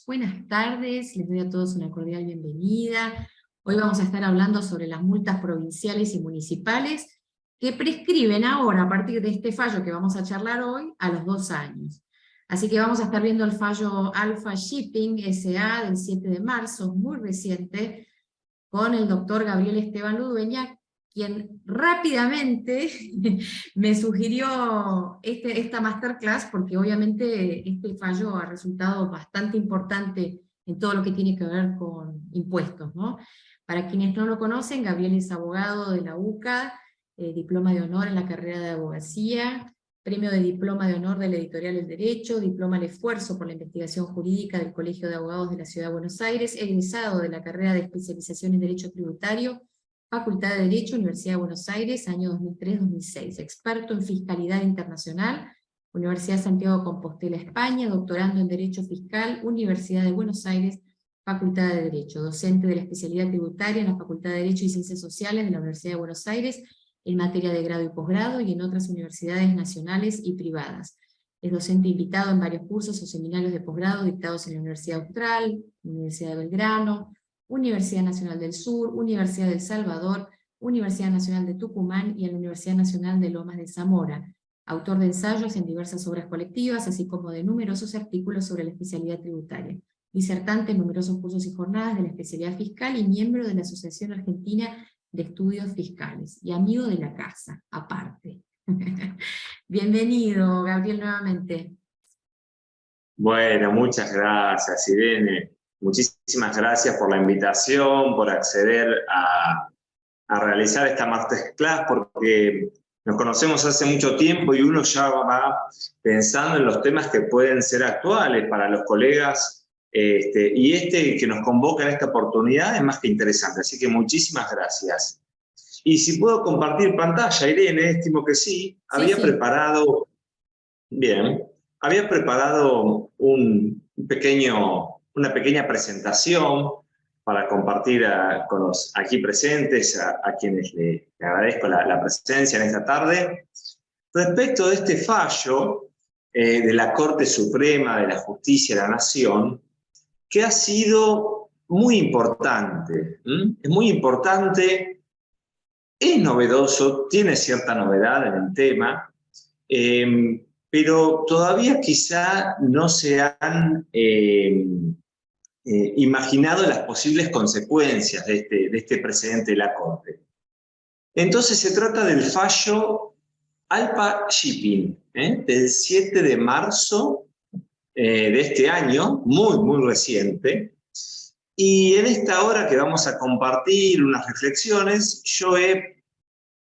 Buenas tardes, les doy a todos una cordial bienvenida. Hoy vamos a estar hablando sobre las multas provinciales y municipales que prescriben ahora, a partir de este fallo que vamos a charlar hoy, a los 2 años. Así que vamos a estar viendo el fallo Alpha Shipping S.A. del 7 de marzo, muy reciente, con el doctor Gabriel Esteban Ludueña, quien rápidamente me sugirió esta masterclass, porque obviamente este fallo ha resultado bastante importante en todo lo que tiene que ver con impuestos, ¿no? Para quienes no lo conocen, Gabriel es abogado de la UCA, diploma de honor en la carrera de abogacía, premio de diploma de honor de la editorial El Derecho, diploma al esfuerzo por la investigación jurídica del Colegio de Abogados de la Ciudad de Buenos Aires, egresado de la carrera de especialización en Derecho Tributario, Facultad de Derecho, Universidad de Buenos Aires, año 2003-2006, experto en Fiscalidad Internacional, Universidad Santiago de Compostela, España, doctorando en Derecho Fiscal, Universidad de Buenos Aires, Facultad de Derecho, docente de la especialidad tributaria en la Facultad de Derecho y Ciencias Sociales de la Universidad de Buenos Aires, en materia de grado y posgrado y en otras universidades nacionales y privadas. Es docente invitado en varios cursos o seminarios de posgrado dictados en la Universidad Austral, Universidad de Belgrano, Universidad Nacional del Sur, Universidad de El Salvador, Universidad Nacional de Tucumán y en la Universidad Nacional de Lomas de Zamora. Autor de ensayos en diversas obras colectivas, así como de numerosos artículos sobre la especialidad tributaria. Disertante en numerosos cursos y jornadas de la especialidad fiscal y miembro de la Asociación Argentina de Estudios Fiscales. Y amigo de la casa, aparte. Bienvenido, Gabriel, nuevamente. Bueno, muchas gracias, Irene. Muchísimas gracias por la invitación, por acceder a realizar esta masterclass, porque nos conocemos hace mucho tiempo y uno ya va pensando en los temas que pueden ser actuales para los colegas, y que nos convoca en esta oportunidad es más que interesante, así que muchísimas gracias. Y si puedo compartir pantalla, Irene, estimo que sí. Había preparado una pequeña presentación para compartir con los aquí presentes, a quienes le agradezco la presencia en esta tarde, respecto de este fallo de la Corte Suprema de la Justicia de la Nación, que ha sido muy importante. Es muy importante, es novedoso, tiene cierta novedad en el tema, pero todavía quizá no se han imaginado las posibles consecuencias de este precedente de la Corte. Entonces se trata del fallo Alpha Shipping, del 7 de marzo de este año, muy reciente, y en esta hora que vamos a compartir unas reflexiones, yo he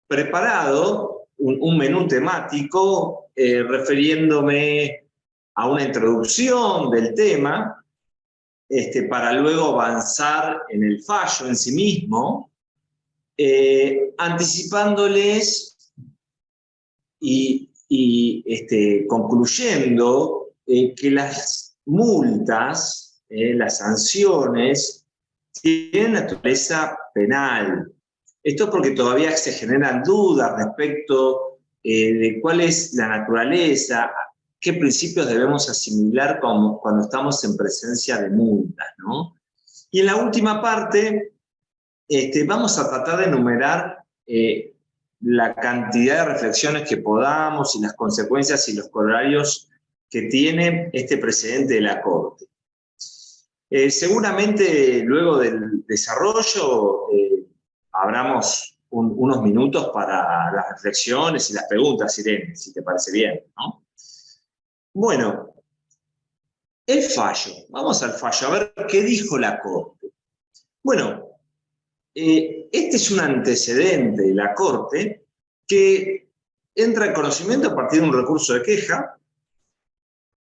preparado un menú temático refiriéndome a una introducción del tema, para luego avanzar en el fallo en sí mismo, anticipándoles y concluyendo que las multas, las sanciones, tienen naturaleza penal. Esto porque todavía se generan dudas respecto de cuál es la naturaleza, qué principios debemos asimilar cuando estamos en presencia de multas, ¿no? Y en la última parte vamos a tratar de enumerar la cantidad de reflexiones que podamos y las consecuencias y los corolarios que tiene este precedente de la Corte. Seguramente luego del desarrollo abramos unos minutos para las reflexiones y las preguntas, Irene, si te parece bien, ¿no? Bueno, el fallo. Vamos al fallo, a ver qué dijo la Corte. Bueno, este es un antecedente de la Corte que entra en conocimiento a partir de un recurso de queja.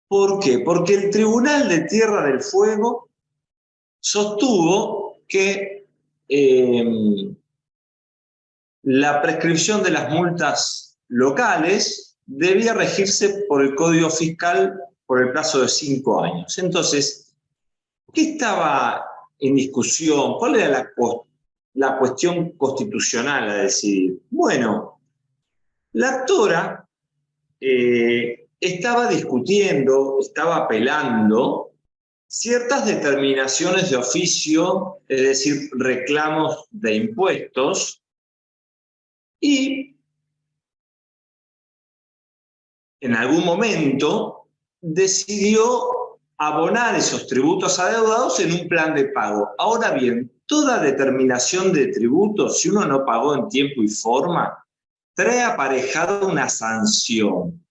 ¿Por qué? Porque el Tribunal de Tierra del Fuego sostuvo que la prescripción de las multas locales debía regirse por el Código Fiscal por el plazo de 5 años. Entonces, ¿qué estaba en discusión? ¿Cuál era la cuestión constitucional a decidir? Bueno, la actora estaba discutiendo, estaba apelando ciertas determinaciones de oficio, es decir, reclamos de impuestos, y en algún momento decidió abonar esos tributos adeudados en un plan de pago. Ahora bien, toda determinación de tributos, si uno no pagó en tiempo y forma, trae aparejado una sanción.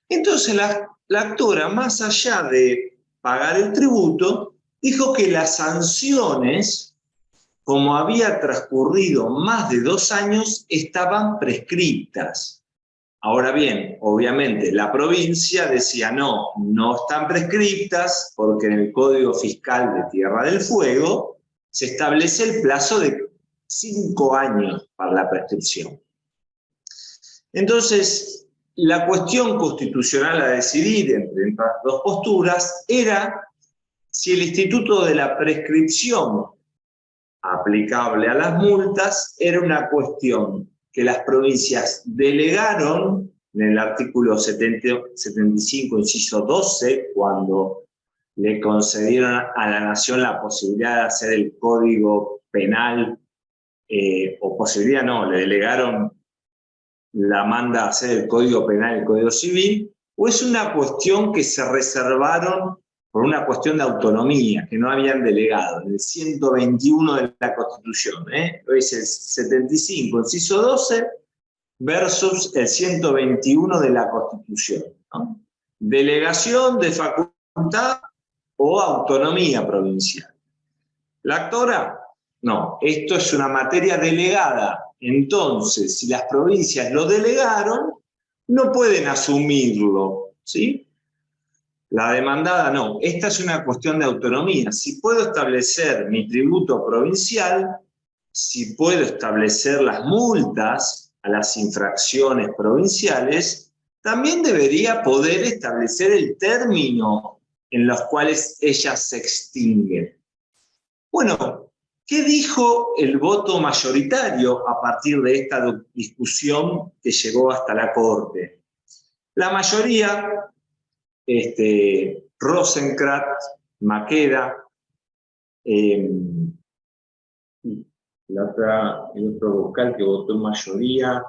Entonces la actora, más allá de pagar el tributo, dijo que las sanciones, como había transcurrido más de 2 años, estaban prescriptas. Ahora bien, obviamente la provincia decía no, no están prescriptas porque en el Código Fiscal de Tierra del Fuego se establece el plazo de 5 años para la prescripción. Entonces, la cuestión constitucional a decidir entre estas dos posturas era si el instituto de la prescripción aplicable a las multas era una cuestión que las provincias delegaron en el artículo 75, inciso 12, cuando le concedieron a la nación la posibilidad de hacer el código penal, o posibilidad no, le delegaron la manda a hacer el código penal y el código civil, o es una cuestión que se reservaron por una cuestión de autonomía, que no habían delegado, en el 121 de la Constitución, es el 75, inciso 12, versus el 121 de la Constitución, ¿no? Delegación de facultad o autonomía provincial. La actora, no, esto es una materia delegada. Entonces, si las provincias lo delegaron, no pueden asumirlo, ¿sí? La demandada no. Esta es una cuestión de autonomía. Si puedo establecer mi tributo provincial, si puedo establecer las multas a las infracciones provinciales, también debería poder establecer el término en los cuales ellas se extinguen. Bueno, ¿qué dijo el voto mayoritario a partir de esta discusión que llegó hasta la Corte? La mayoría, Rosenkrantz, Maqueda, el otro vocal que votó en mayoría,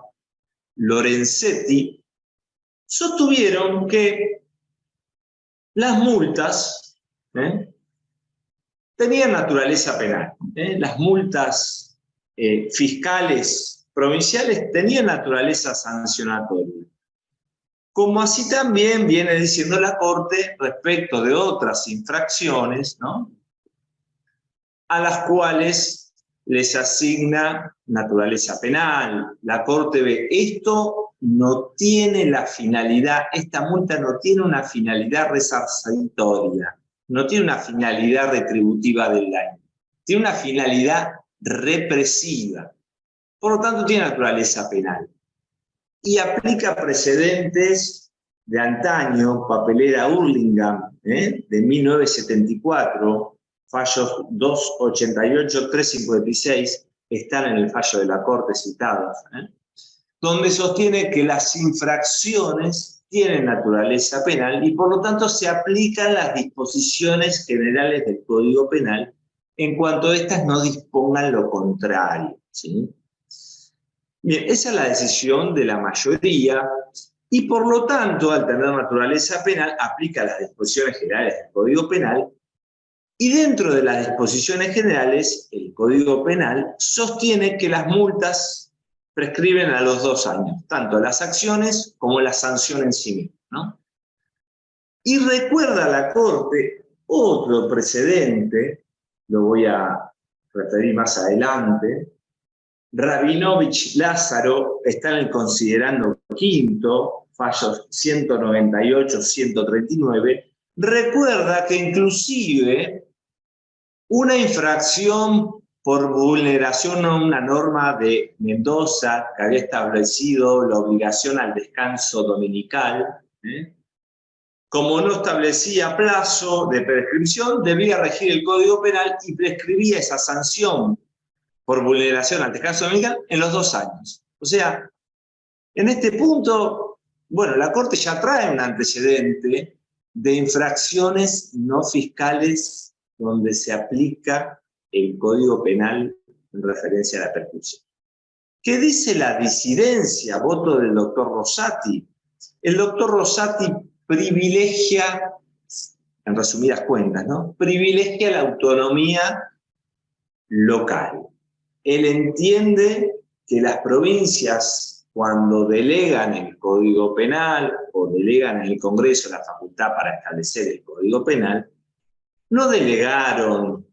Lorenzetti, sostuvieron que las multas tenían naturaleza penal. Las multas fiscales provinciales tenían naturaleza sancionatoria. Como así también viene diciendo la Corte respecto de otras infracciones, ¿no?, a las cuales les asigna naturaleza penal. La Corte ve, esto no tiene la finalidad, esta multa no tiene una finalidad resarcitoria, no tiene una finalidad retributiva del daño, tiene una finalidad represiva. Por lo tanto, tiene naturaleza penal. Y aplica precedentes de antaño, papelera Hurlingham, de 1974, fallos 288, 356, están en el fallo de la Corte citados, donde sostiene que las infracciones tienen naturaleza penal y por lo tanto se aplican las disposiciones generales del Código Penal en cuanto éstas no dispongan lo contrario, ¿sí? Bien, esa es la decisión de la mayoría y por lo tanto, al tener naturaleza penal, aplica las disposiciones generales del Código Penal y dentro de las disposiciones generales, el Código Penal sostiene que las multas prescriben a los 2 años, tanto las acciones como la sanción en sí misma, ¿no? Y recuerda a la Corte otro precedente, lo voy a referir más adelante. Rabinovich Lázaro está en el considerando quinto, fallos 198, 139, recuerda que inclusive una infracción por vulneración a una norma de Mendoza que había establecido la obligación al descanso dominical, como no establecía plazo de prescripción, debía regir el Código Penal y prescribía esa sanción. por vulneración al descanso dominical en los 2 años. O sea, en este punto, bueno, la Corte ya trae un antecedente de infracciones no fiscales donde se aplica el Código Penal en referencia a la prescripción. ¿Qué dice la disidencia, voto del doctor Rosati? El doctor Rosati privilegia, en resumidas cuentas, ¿no? Privilegia la autonomía local. Él entiende que las provincias, cuando delegan el Código Penal o delegan en el Congreso la facultad para establecer el Código Penal, no delegaron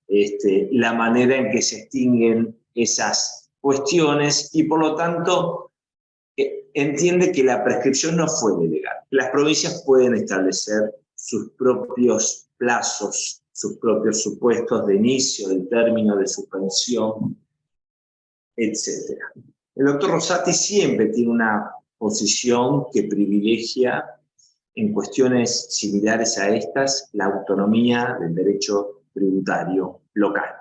la manera en que se extinguen esas cuestiones y por lo tanto entiende que la prescripción no fue delegada. Las provincias pueden establecer sus propios plazos, sus propios supuestos de inicio, de término, de suspensión, etc. El doctor Rosati siempre tiene una posición que privilegia en cuestiones similares a estas la autonomía del derecho tributario local.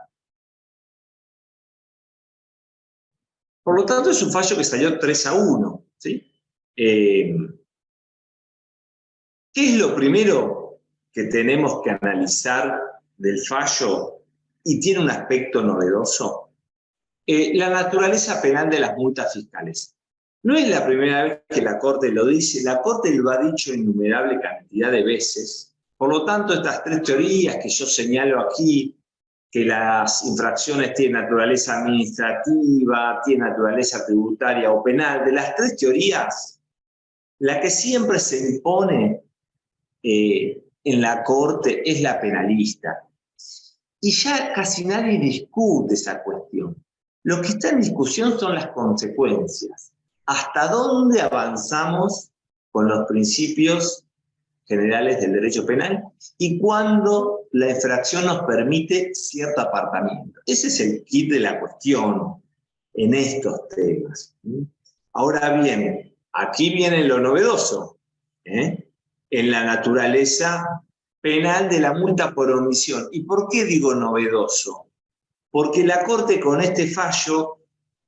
Por lo tanto, es un fallo que salió 3-1. ¿Sí? ¿Qué es lo primero que tenemos que analizar del fallo? Y tiene un aspecto novedoso. La naturaleza penal de las multas fiscales. No es la primera vez que la Corte lo dice, la Corte lo ha dicho innumerable cantidad de veces. Por lo tanto, estas 3 teorías que yo señalo aquí, que las infracciones tienen naturaleza administrativa, tienen naturaleza tributaria o penal, de las 3 teorías, la que siempre se impone en la Corte es la penalista. Y ya casi nadie discute esa cuestión. Lo que está en discusión son las consecuencias. ¿Hasta dónde avanzamos con los principios generales del derecho penal? Y cuándo la infracción nos permite cierto apartamiento. Ese es el kit de la cuestión en estos temas. Ahora bien, aquí viene lo novedoso, en la naturaleza penal de la multa por omisión. ¿Y por qué digo novedoso? Porque la Corte con este fallo,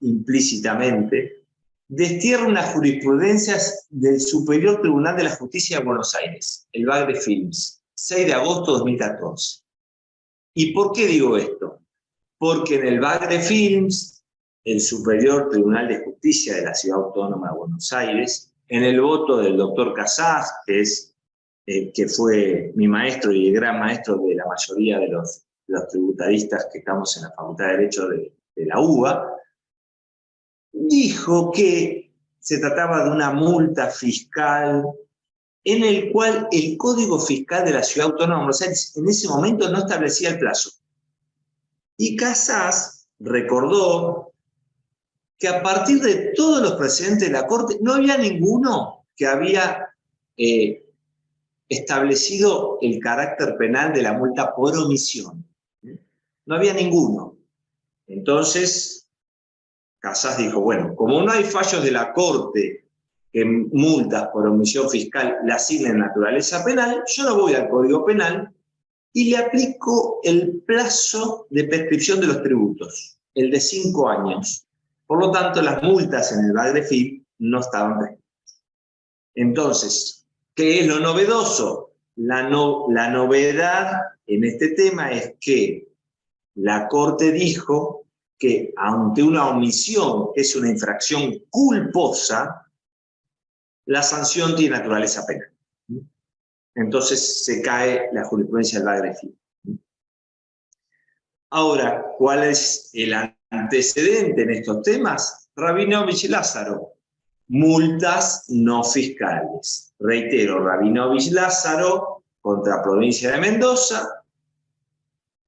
implícitamente, destierra unas jurisprudencias del Superior Tribunal de la Justicia de Buenos Aires, el Bagre Films, 6 de agosto de 2014. ¿Y por qué digo esto? Porque en el Bagre Films, el Superior Tribunal de Justicia de la Ciudad Autónoma de Buenos Aires, en el voto del doctor Casás, que fue mi maestro y el gran maestro de la mayoría de los tributaristas que estamos en la Facultad de Derecho de la UBA, dijo que se trataba de una multa fiscal en el cual el Código Fiscal de la Ciudad Autónoma de Buenos Aires en ese momento no establecía el plazo. Y Casás recordó que a partir de todos los precedentes de la Corte no había ninguno que había establecido el carácter penal de la multa por omisión. No había ninguno. Entonces, Casás dijo, bueno, como no hay fallos de la Corte que multas por omisión fiscal le asignen naturaleza penal, yo no voy al Código Penal y le aplico el plazo de prescripción de los tributos, el de 5 años. Por lo tanto, las multas en el Bagre-FIP no estaban prescritas. Entonces, ¿qué es lo novedoso? La novedad en este tema es que la Corte dijo que ante una omisión, que es una infracción culposa, la sanción tiene naturaleza penal. Entonces se cae la jurisprudencia del Bagre-FIP. Ahora, ¿cuál es el antecedente en estos temas? Rabinovich Lázaro, multas no fiscales. Reitero, Rabinovich Lázaro contra provincia de Mendoza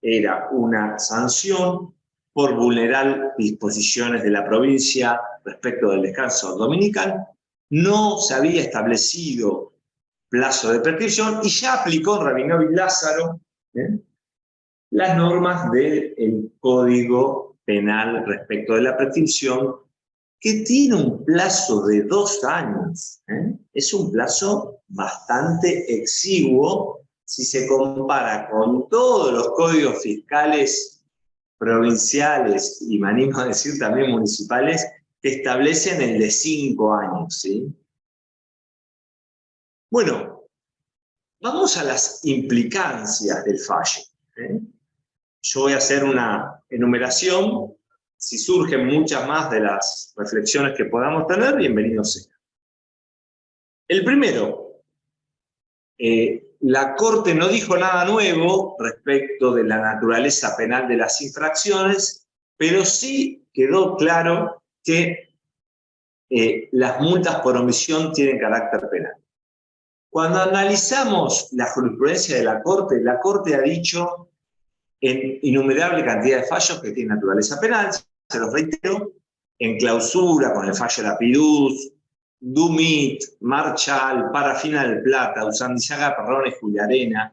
era una sanción por vulnerar disposiciones de la provincia respecto del descanso dominical. No se había establecido plazo de prescripción y ya aplicó Rabinovich Lázaro las normas del Código Penal respecto de la prescripción, que tiene un plazo de 2 años. Es un plazo bastante exiguo si se compara con todos los códigos fiscales provinciales, y me animo a decir también municipales, que establecen el de 5 años, ¿sí? Bueno, vamos a las implicancias del fallo, ¿eh? Yo voy a hacer una enumeración. Si surgen muchas más de las reflexiones que podamos tener, bienvenido sea. El primero, la Corte no dijo nada nuevo respecto de la naturaleza penal de las infracciones, pero sí quedó claro que las multas por omisión tienen carácter penal. Cuando analizamos la jurisprudencia de la Corte ha dicho en innumerable cantidad de fallos que tienen naturaleza penal, se los reitero, en clausura, con el fallo de Lapidus, Dumit, Marchal, Parafina del Plata, Usandizaga, Perrone, Juliarena,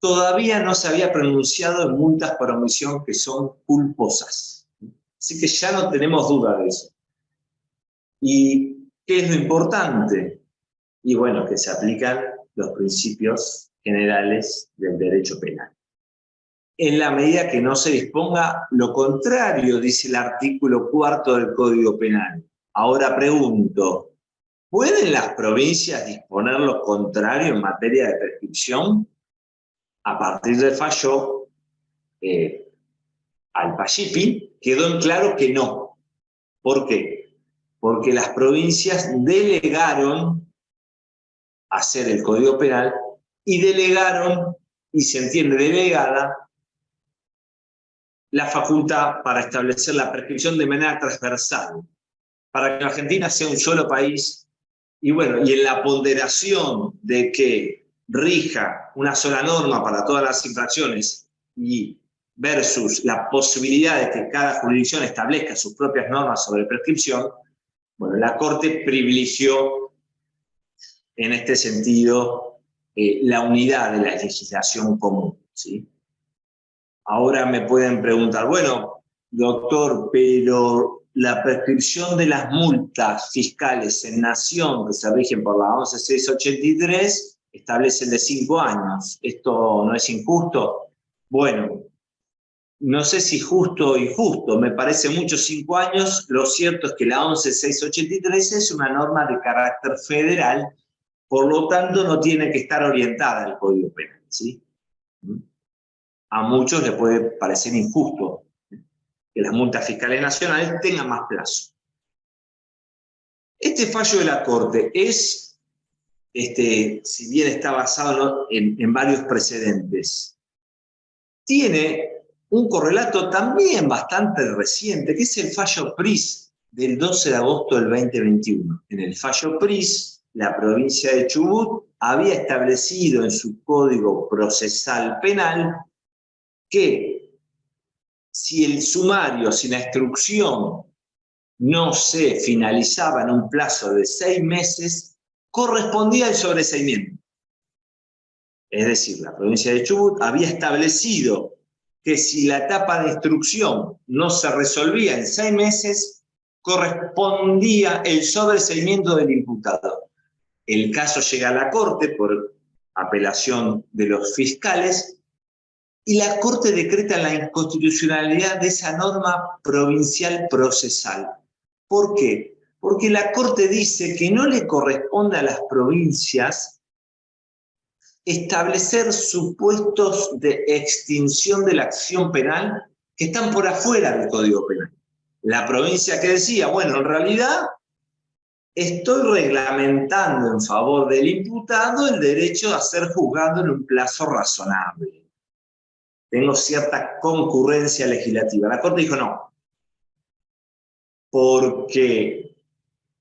todavía no se había pronunciado en multas por omisión que son culposas. Así que ya no tenemos duda de eso. ¿Y qué es lo importante? Y bueno, que se aplican los principios generales del derecho penal. En la medida que no se disponga lo contrario, dice el artículo 4 del Código Penal. Ahora pregunto, ¿pueden las provincias disponer lo contrario en materia de prescripción? A partir del fallo Alpa-Shipping quedó en claro que no. ¿Por qué? Porque las provincias delegaron hacer el Código Penal y delegaron, y se entiende delegada, la facultad para establecer la prescripción de manera transversal, para que la Argentina sea un solo país, y bueno, y en la ponderación de que rija una sola norma para todas las infracciones y versus la posibilidad de que cada jurisdicción establezca sus propias normas sobre prescripción, bueno, la Corte privilegió en este sentido la unidad de la legislación común, ¿sí? Ahora me pueden preguntar, bueno, doctor, pero la prescripción de las multas fiscales en nación que se rigen por la 11683 establece el de 5 años. ¿Esto no es injusto? Bueno, no sé si justo o injusto, me parece mucho 5 años. Lo cierto es que la 11683 es una norma de carácter federal, por lo tanto no tiene que estar orientada al Código Penal, ¿sí? A muchos les puede parecer injusto que las multas fiscales nacionales tengan más plazo. Este fallo de la Corte es, si bien está basado en varios precedentes, tiene un correlato también bastante reciente, que es el fallo Pris del 12 de agosto del 2021. En el fallo Pris, la provincia de Chubut había establecido en su Código Procesal Penal que si el sumario, si la instrucción no se finalizaba en un plazo de 6 meses, correspondía al sobreseimiento. Es decir, la provincia de Chubut había establecido que si la etapa de instrucción no se resolvía en 6 meses, correspondía el sobreseimiento del imputado. El caso llega a la Corte por apelación de los fiscales, y la Corte decreta la inconstitucionalidad de esa norma provincial procesal. ¿Por qué? Porque la Corte dice que no le corresponde a las provincias establecer supuestos de extinción de la acción penal que están por afuera del Código Penal. La provincia que decía, bueno, en realidad estoy reglamentando en favor del imputado el derecho a ser juzgado en un plazo razonable. Tengo cierta concurrencia legislativa. La Corte dijo no, porque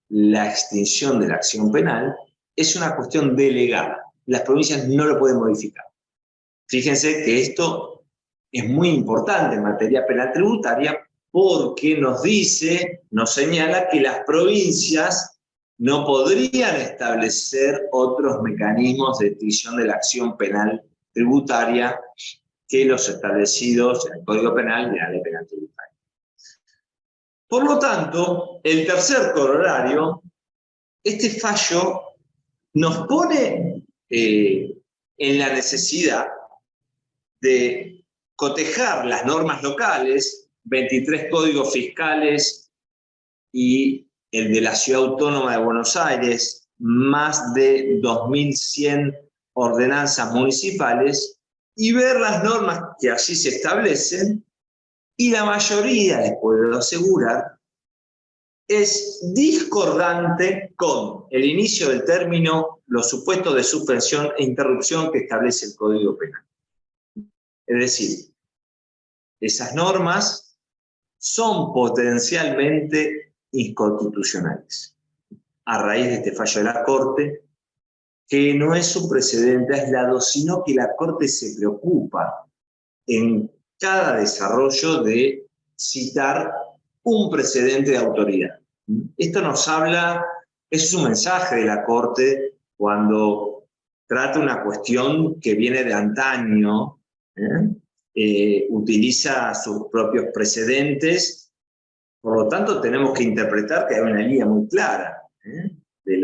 la extinción de la acción penal es una cuestión delegada. Las provincias no lo pueden modificar. Fíjense que esto es muy importante en materia penal tributaria porque nos dice, nos señala que las provincias no podrían establecer otros mecanismos de extinción de la acción penal tributaria que los establecidos en el Código Penal y en la Ley Penal Tributaria. Por lo tanto, el tercer corolario, este fallo nos pone en la necesidad de cotejar las normas locales, 23 códigos fiscales y el de la Ciudad Autónoma de Buenos Aires, más de 2.100 ordenanzas municipales, y ver las normas que allí se establecen, y la mayoría, les puedo asegurar, es discordante con el inicio del término, los supuestos de suspensión e interrupción que establece el Código Penal. Es decir, esas normas son potencialmente inconstitucionales a raíz de este fallo de la Corte, que no es un precedente aislado, sino que la Corte se preocupa en cada desarrollo de citar un precedente de autoridad. Esto nos habla, es un mensaje de la Corte cuando trata una cuestión que viene de antaño, utiliza sus propios precedentes, por lo tanto tenemos que interpretar que hay una línea muy clara de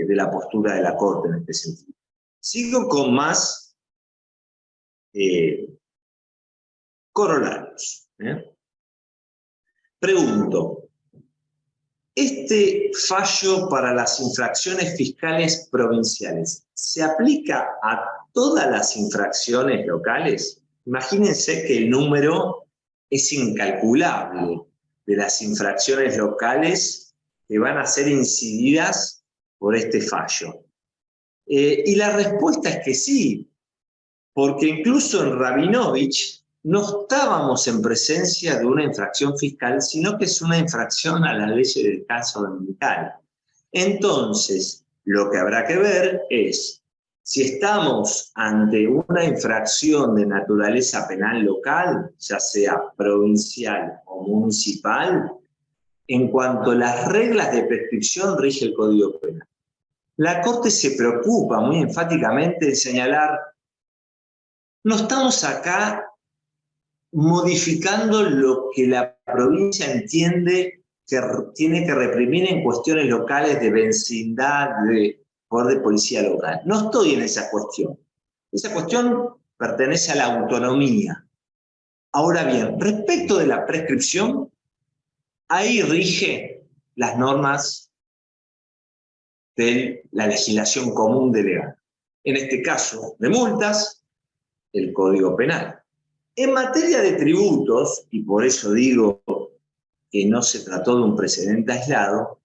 la postura de la Corte en este sentido. Sigo con más corolarios. Pregunto, ¿este fallo para las infracciones fiscales provinciales se aplica a todas las infracciones locales? Imagínense que el número es incalculable de las infracciones locales que van a ser incididas por este fallo. Y la respuesta es que sí, porque incluso en Rabinovich no estábamos en presencia de una infracción fiscal, sino que es una infracción a la ley del caso dominical. Entonces, lo que habrá que ver es si estamos ante una infracción de naturaleza penal local, ya sea provincial o municipal, en cuanto a las reglas de prescripción rige el Código Penal. La Corte se preocupa muy enfáticamente en señalar, no estamos acá modificando lo que la provincia entiende que tiene que reprimir en cuestiones locales de vecindad, de poder de policía local. No estoy en esa cuestión. Esa cuestión pertenece a la autonomía. Ahora bien, respecto de la prescripción, ahí rige las normas de la legislación común delegada. En este caso de multas, el Código Penal. En materia de tributos, y por eso digo que no se trató de un precedente aislado,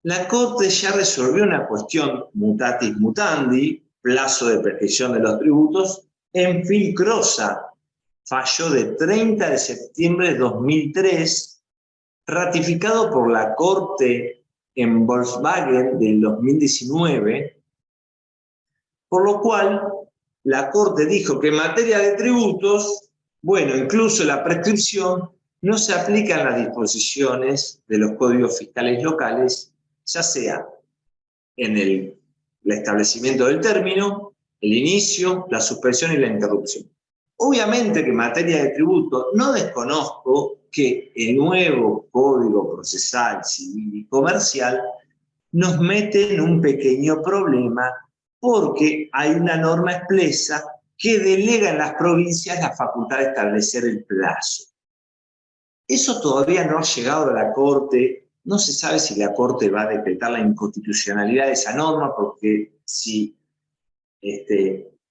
la Corte ya resolvió una cuestión mutatis mutandi, plazo de prescripción de los tributos, en Filcrosa, fallo de 30 de septiembre de 2003, ratificado por la Corte en Volkswagen del 2019, por lo cual la Corte dijo que en materia de tributos, bueno, incluso la prescripción no se aplica en las disposiciones de los códigos fiscales locales, ya sea en el establecimiento del término, el inicio, la suspensión y la interrupción. Obviamente que en materia de tributo no desconozco que el nuevo Código Procesal Civil y Comercial nos mete en un pequeño problema porque hay una norma expresa que delega en las provincias la facultad de establecer el plazo. Eso todavía no ha llegado a la Corte, no se sabe si la Corte va a decretar la inconstitucionalidad de esa norma, porque si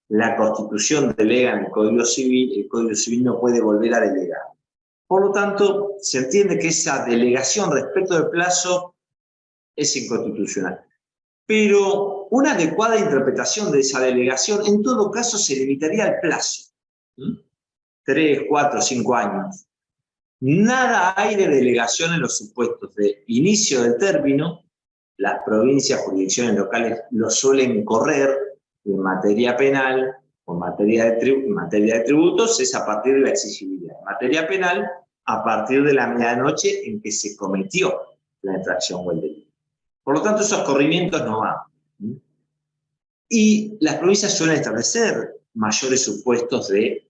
la Constitución delega en el Código Civil no puede volver a delegar. Por lo tanto, se entiende que esa delegación respecto del plazo es inconstitucional. Pero una adecuada interpretación de esa delegación, en todo caso, se limitaría al plazo. 3, 4, 5 años. Nada hay de delegación en los supuestos de inicio del término. Las provincias, jurisdicciones locales lo suelen correr en materia penal o en materia de tributos, es a partir de la exigibilidad. En materia penal, a partir de la medianoche en que se cometió la infracción o el delito. Por lo tanto, esos corrimientos no van. Y las provincias suelen establecer mayores supuestos de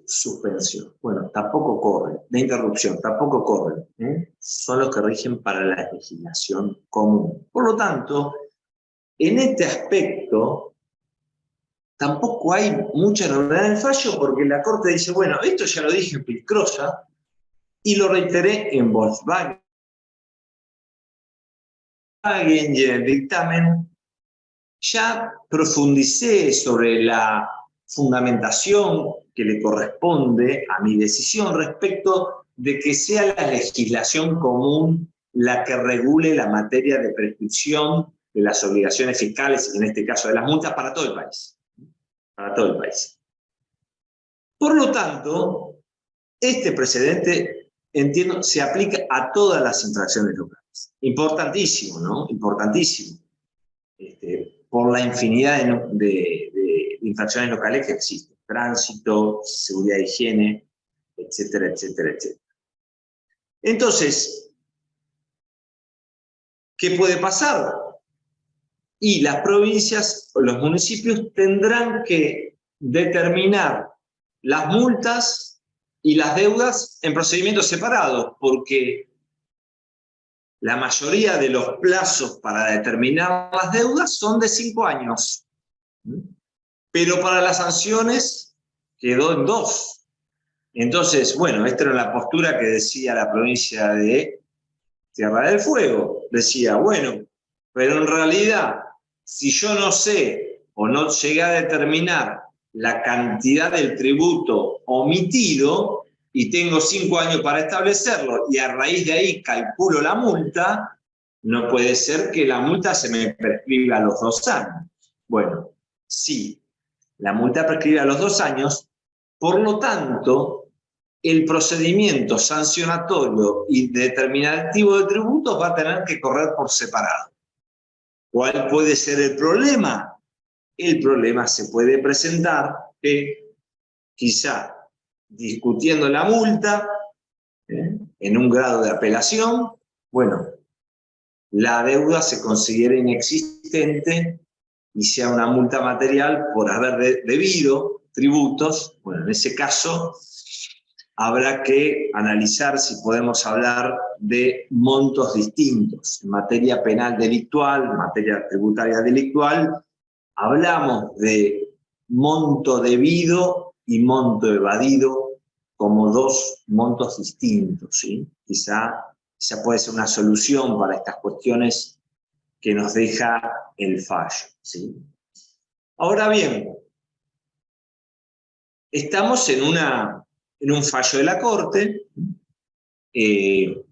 suspensión. Bueno, tampoco corren, de interrupción, tampoco corren. Son los que rigen para la legislación común. Por lo tanto, en este aspecto, tampoco hay mucha novedad en el fallo, porque la Corte dice, bueno, esto ya lo dije en Pilcrosa y lo reiteré en Volkswagen y en el dictamen. Ya profundicé sobre la fundamentación que le corresponde a mi decisión respecto de que sea la legislación común la que regule la materia de prescripción de las obligaciones fiscales, y en este caso de las multas, para todo el país. Para todo el país. Por lo tanto, este precedente, entiendo, se aplica a todas las infracciones locales. Importantísimo, ¿no? Importantísimo. Por la infinidad de infracciones locales que existen. Tránsito, seguridad e higiene, etcétera, etcétera, etcétera. Entonces, ¿qué puede pasar? Y las provincias o los municipios tendrán que determinar las multas y las deudas en procedimientos separados, porque la mayoría de los plazos para determinar las deudas son de 5 años. Pero para las sanciones quedó en 2. Entonces, bueno, esta era la postura que decía la provincia de Tierra del Fuego. Decía, bueno, pero en realidad, si yo no sé o no llegué a determinar la cantidad del tributo omitido y tengo 5 años para establecerlo y a raíz de ahí calculo la multa, no puede ser que la multa se me prescriba a los 2 años. Bueno, sí, la multa prescribe a los 2 años, por lo tanto, el procedimiento sancionatorio y determinativo de tributos va a tener que correr por separado. ¿Cuál puede ser el problema? El problema se puede presentar que quizá discutiendo la multa en un grado de apelación, bueno, la deuda se considera inexistente y sea una multa material por haber debido tributos. Bueno, en ese caso habrá que analizar si podemos hablar de montos distintos. En materia penal delictual, en materia tributaria delictual, hablamos de monto debido y monto evadido como 2 montos distintos, ¿sí? Quizá puede ser una solución para estas cuestiones que nos deja el fallo, ¿sí? Ahora bien, estamos en un fallo de la Corte que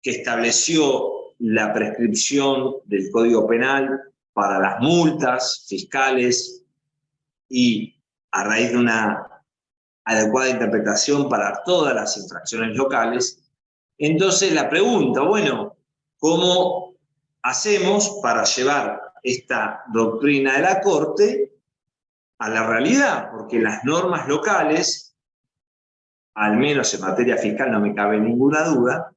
estableció la prescripción del Código Penal para las multas fiscales y a raíz de una adecuada interpretación para todas las infracciones locales. Entonces la pregunta, bueno, ¿cómo hacemos para llevar esta doctrina de la Corte a la realidad? Porque las normas locales, al menos en materia fiscal no me cabe ninguna duda,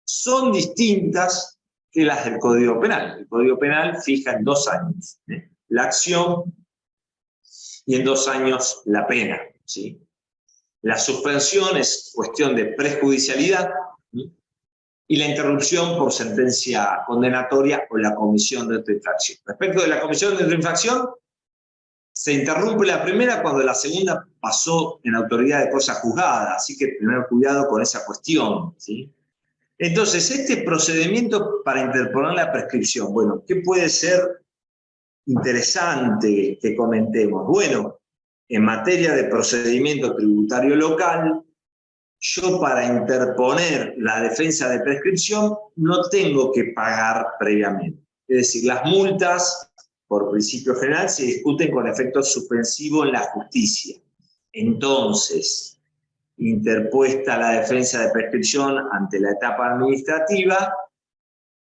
son distintas que las del Código Penal. El Código Penal fija en 2 años la acción y en 2 años la pena, ¿sí? La suspensión es cuestión de prejudicialidad, ¿sí? Y la interrupción por sentencia condenatoria o la comisión de otra infracción. Respecto de la comisión de otra infracción, se interrumpe la primera cuando la segunda pasó en autoridad de cosa juzgada, así que tener cuidado con esa cuestión, ¿sí? Entonces, este procedimiento para interponer la prescripción, bueno, ¿qué puede ser interesante que comentemos? Bueno, en materia de procedimiento tributario local, yo para interponer la defensa de prescripción no tengo que pagar previamente. Es decir, las multas, por principio general, se discuten con efecto suspensivo en la justicia. Entonces, interpuesta la defensa de prescripción ante la etapa administrativa,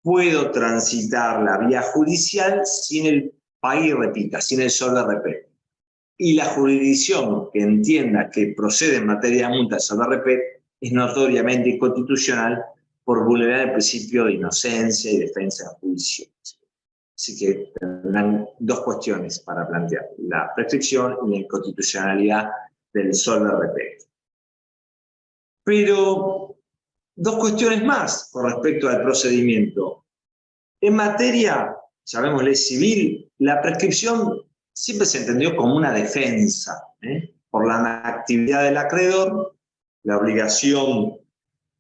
puedo transitar la vía judicial sin el pague y repita, sin el solve repete. Y la jurisdicción que entienda que procede en materia de multa solve repete es notoriamente inconstitucional por vulnerar el principio de inocencia y defensa de juicio. Así que tendrán 2 cuestiones para plantear: la prescripción y la inconstitucionalidad del solve repete. Pero 2 cuestiones más con respecto al procedimiento. En materia, llamémosle civil, la prescripción siempre se entendió como una defensa, por la actividad del acreedor. La obligación,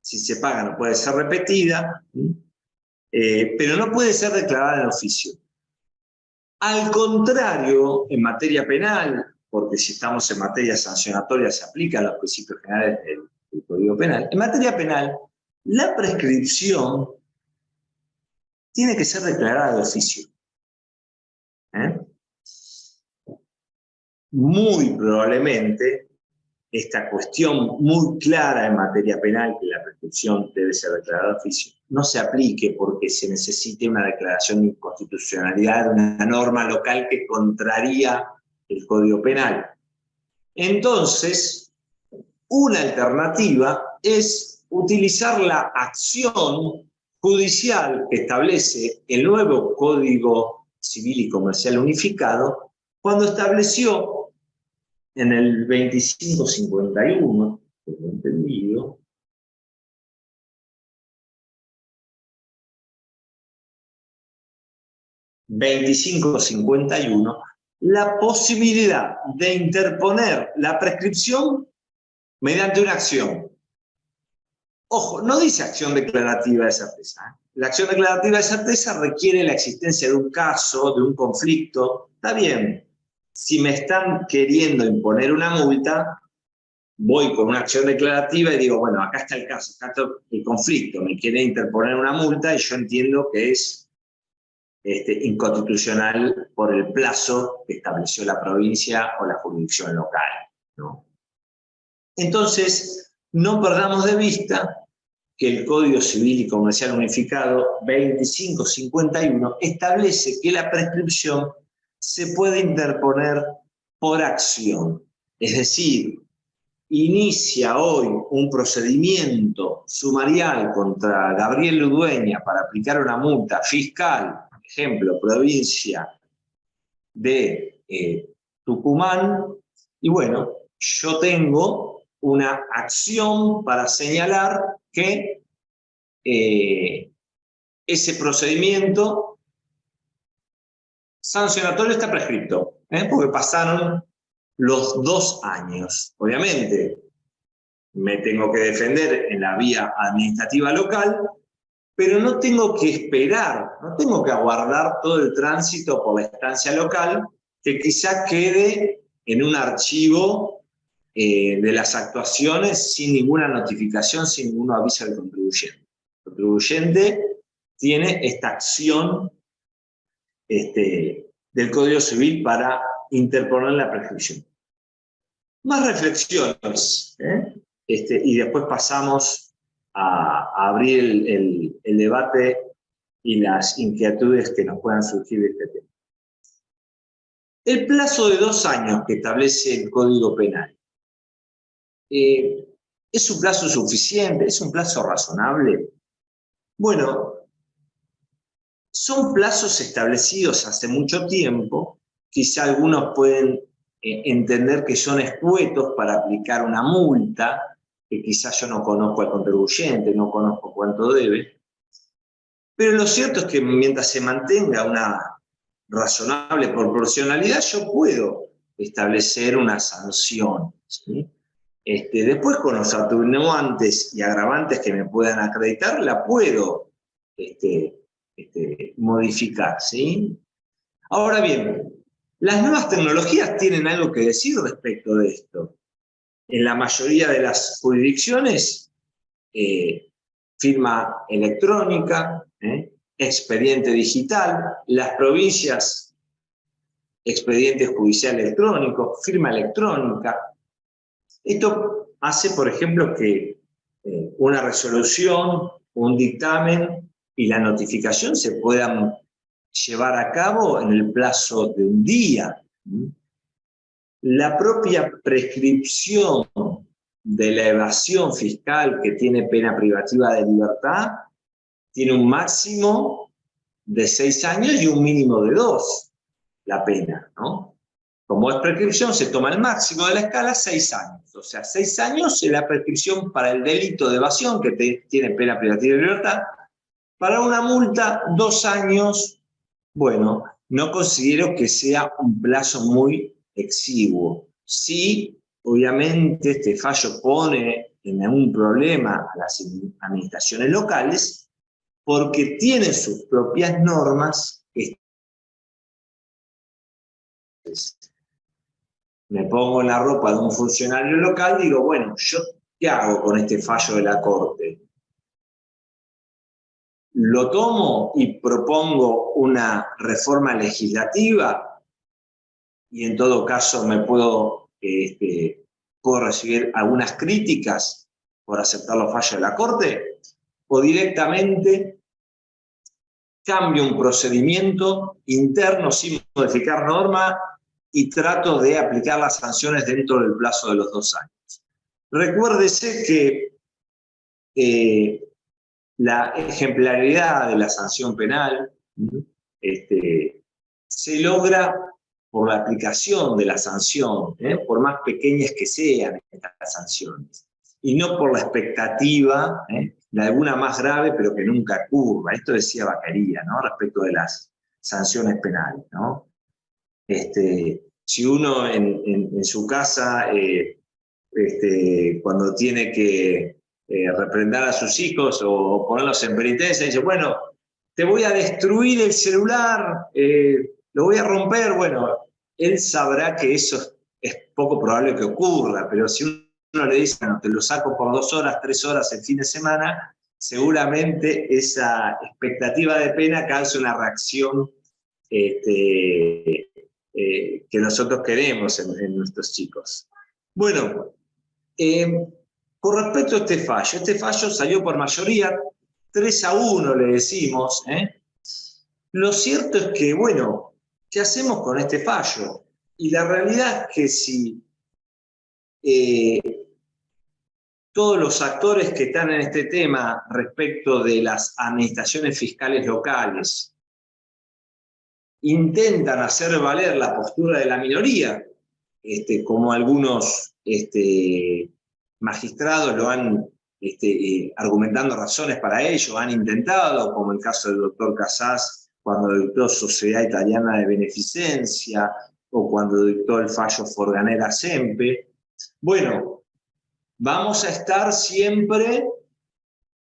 si se paga, no puede ser repetida, pero no puede ser declarada en oficio. Al contrario, en materia penal, porque si estamos en materia sancionatoria se aplican los principios generales del Código Penal, en materia penal, la prescripción tiene que ser declarada de oficio. Muy probablemente esta cuestión muy clara en materia penal, que la prescripción debe ser declarada de oficio, no se aplique porque se necesite una declaración de inconstitucionalidad de una norma local que contraría el Código Penal. Entonces, una alternativa es utilizar la acción judicial que establece el nuevo Código Civil y Comercial Unificado, cuando estableció en el 2551, tengo entendido, la posibilidad de interponer la prescripción mediante una acción. Ojo, no dice acción declarativa de certeza. La acción declarativa de certeza requiere la existencia de un caso, de un conflicto. Está bien. Si me están queriendo imponer una multa, voy con una acción declarativa y digo, bueno, acá está el caso, acá está el conflicto, me quieren interponer una multa y yo entiendo que es inconstitucional por el plazo que estableció la provincia o la jurisdicción local, ¿no? Entonces, no perdamos de vista que el Código Civil y Comercial Unificado 2551 establece que la prescripción se puede interponer por acción. Es decir, inicia hoy un procedimiento sumarial contra Gabriel Ludueña para aplicar una multa fiscal, por ejemplo, provincia de Tucumán, y bueno, yo tengo una acción para señalar que ese procedimiento sancionatorio está prescripto, porque pasaron los 2 años. Obviamente, me tengo que defender en la vía administrativa local, pero no tengo que esperar, no tengo que aguardar todo el tránsito por la instancia local, que quizá quede en un archivo de las actuaciones sin ninguna notificación, sin ningún aviso al contribuyente. El contribuyente tiene esta acción del Código Civil para interponer la prescripción. Más reflexiones, y después pasamos a abrir el debate y las inquietudes que nos puedan surgir de este tema. El plazo de 2 años que establece el Código Penal, ¿es un plazo suficiente? ¿Es un plazo razonable? Bueno, son plazos establecidos hace mucho tiempo, quizá algunos pueden entender que son escuetos para aplicar una multa, que quizás yo no conozco al contribuyente, no conozco cuánto debe, pero lo cierto es que mientras se mantenga una razonable proporcionalidad, yo puedo establecer una sanción, ¿sí? Después, con los atenuantes y agravantes que me puedan acreditar, la puedo modificar, ¿sí? Ahora bien, las nuevas tecnologías tienen algo que decir respecto de esto. En la mayoría de las jurisdicciones, firma electrónica, expediente digital, las provincias, expediente judicial electrónico, firma electrónica. Esto hace, por ejemplo, que una resolución, un dictamen y la notificación se puedan llevar a cabo en el plazo de un día. La propia prescripción de la evasión fiscal, que tiene pena privativa de libertad, tiene un máximo de 6 años y un mínimo de 2, la pena, ¿no? Como es prescripción, se toma el máximo de la escala, 6 años. O sea, 6 años es la prescripción para el delito de evasión, que tiene pena privativa de libertad. Para una multa, 2 años, bueno, no considero que sea un plazo muy exiguo. Sí, obviamente este fallo pone en algún problema a las administraciones locales porque tienen sus propias normas. Me pongo en la ropa de un funcionario local y digo, bueno, ¿yo qué hago con este fallo de la Corte? ¿Lo tomo y propongo una reforma legislativa? Y en todo caso me puedo recibir algunas críticas por aceptar los fallos de la Corte, o directamente cambio un procedimiento interno sin modificar norma y trato de aplicar las sanciones dentro del plazo de los 2 años. Recuérdese que la ejemplaridad de la sanción penal se logra por la aplicación de la sanción, por más pequeñas que sean estas sanciones, y no por la expectativa de alguna más grave, pero que nunca ocurra. Esto decía Vacaría, ¿no?, respecto de las sanciones penales, ¿no? Si uno en su casa, cuando tiene que reprender a sus hijos o ponerlos en penitencia, dice, bueno, te voy a destruir el celular, lo voy a romper, bueno, él sabrá que eso es poco probable que ocurra, pero si uno le dice, bueno, te lo saco por 2 horas, 3 horas el fin de semana, seguramente esa expectativa de pena causa una reacción que nosotros queremos en nuestros chicos. Bueno, con respecto a este fallo salió por mayoría, 3-1 le decimos. Lo cierto es que, bueno, ¿qué hacemos con este fallo? Y la realidad es que si todos los actores que están en este tema respecto de las administraciones fiscales locales intentan hacer valer la postura de la minoría, como algunos magistrados lo han argumentando razones para ello, han intentado, como el caso del doctor Casas cuando dictó Sociedad Italiana de Beneficencia, o cuando dictó el fallo Forganera-Sempe. Bueno, vamos a estar siempre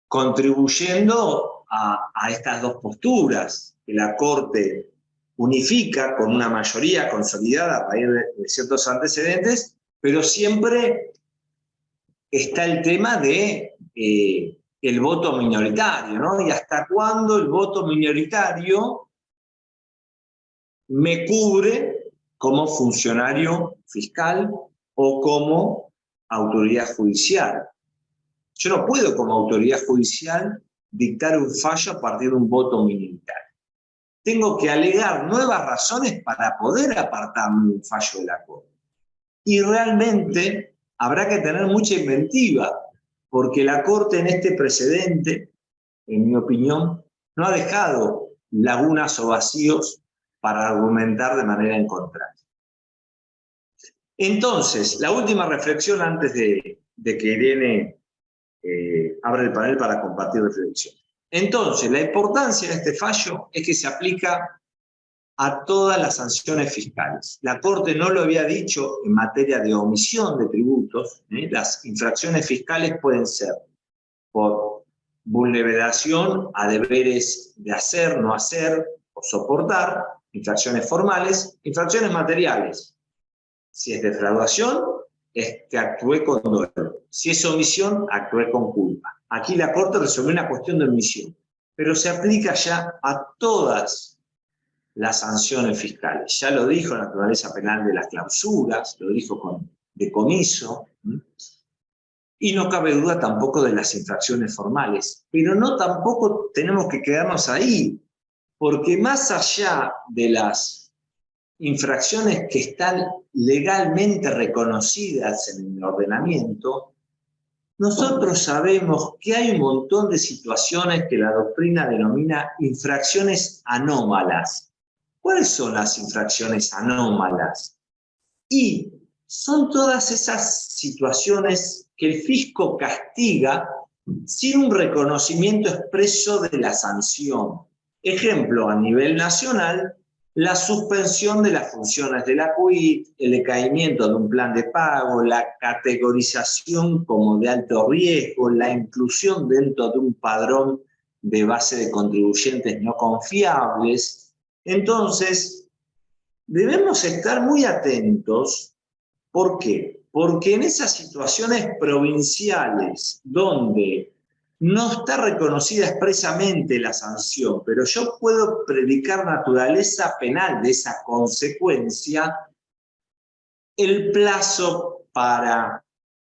contribuyendo a estas dos posturas, que la Corte unifica con una mayoría consolidada a raíz de ciertos antecedentes, pero siempre está el tema de el voto minoritario, ¿no? Y hasta cuándo el voto minoritario me cubre como funcionario fiscal o como autoridad judicial. Yo no puedo como autoridad judicial dictar un fallo a partir de un voto minoritario. Tengo que alegar nuevas razones para poder apartarme un fallo de la Corte. Y realmente habrá que tener mucha inventiva, porque la Corte en este precedente, en mi opinión, no ha dejado lagunas o vacíos para argumentar de manera en contrario. Entonces, la última reflexión antes de que Irene abra el panel para compartir reflexión. Entonces, la importancia de este fallo es que se aplica a todas las sanciones fiscales. La Corte no lo había dicho en materia de omisión de tributos. Las infracciones fiscales pueden ser por vulneración a deberes de hacer, no hacer o soportar, infracciones formales, infracciones materiales. Si es defraudación, es que actué con dolo. Si es omisión, actué con culpa. Aquí la Corte resolvió una cuestión de omisión, pero se aplica ya a todas las sanciones fiscales. Ya lo dijo la naturaleza penal de las clausuras, lo dijo con decomiso, y no cabe duda tampoco de las infracciones formales. Pero no tampoco tenemos que quedarnos ahí, porque más allá de las infracciones que están legalmente reconocidas en el ordenamiento, nosotros sabemos que hay un montón de situaciones que la doctrina denomina infracciones anómalas. ¿Cuáles son las infracciones anómalas? Y son todas esas situaciones que el fisco castiga sin un reconocimiento expreso de la sanción. Ejemplo, a nivel nacional, la suspensión de las funciones de la CUIT, el decaimiento de un plan de pago, la categorización como de alto riesgo, la inclusión dentro de un padrón de base de contribuyentes no confiables. Entonces, debemos estar muy atentos. ¿Por qué? Porque en esas situaciones provinciales donde no está reconocida expresamente la sanción, pero yo puedo predicar naturaleza penal de esa consecuencia, el plazo para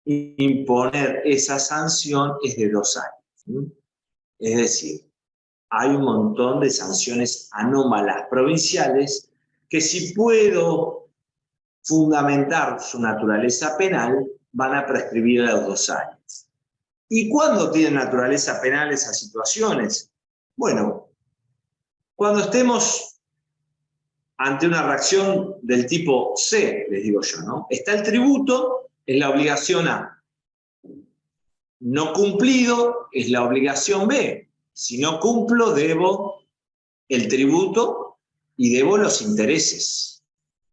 imponer esa sanción es de 2 años. Es decir, hay un montón de sanciones anómalas provinciales que, si puedo fundamentar su naturaleza penal, van a prescribir a los 2 años. ¿Y cuándo tienen naturaleza penal esas situaciones? Bueno, cuando estemos ante una reacción del tipo C, les digo yo, ¿no? Está el tributo, es la obligación A. No cumplido es la obligación B. Si no cumplo, debo el tributo y debo los intereses.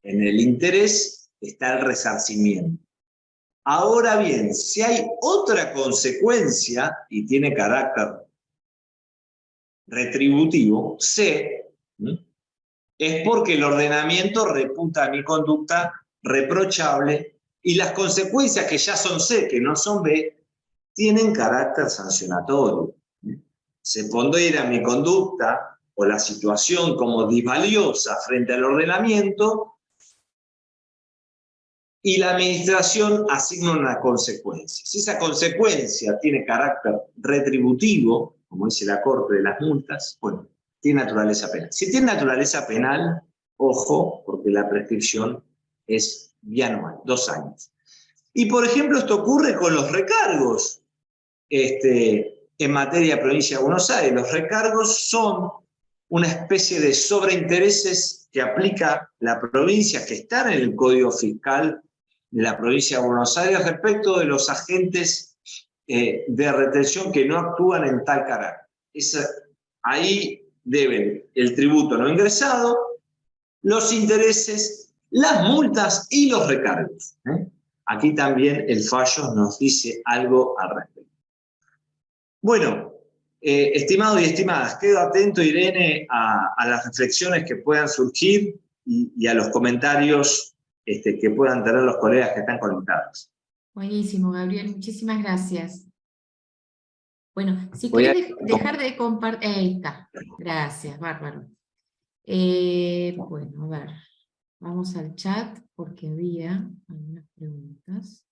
En el interés está el resarcimiento. Ahora bien, si hay otra consecuencia y tiene carácter retributivo, C, es porque el ordenamiento reputa mi conducta reprochable y las consecuencias que ya son C, que no son B, tienen carácter sancionatorio. Se pondera mi conducta o la situación como disvaliosa frente al ordenamiento y la administración asigna una consecuencia. Si esa consecuencia tiene carácter retributivo, como dice la Corte de las multas, bueno, tiene naturaleza penal. Si tiene naturaleza penal, ojo, porque la prescripción es bianual, 2 años. Y, por ejemplo, esto ocurre con los recargos en materia de provincia de Buenos Aires. Los recargos son una especie de sobreintereses que aplica la provincia, que están en el Código Fiscal de la provincia de Buenos Aires respecto de los agentes de retención que no actúan en tal carácter. Ahí deben el tributo no ingresado, los intereses, las multas y los recargos. Aquí también el fallo nos dice algo al respecto. Bueno, estimados y estimadas, quedo atento, Irene, a las reflexiones que puedan surgir y a los comentarios que puedan tener los colegas que están conectados. Buenísimo, Gabriel, muchísimas gracias. Bueno, si querés dejar de compartir... Ahí está, gracias, bárbaro. Bueno, a ver, vamos al chat porque había algunas preguntas.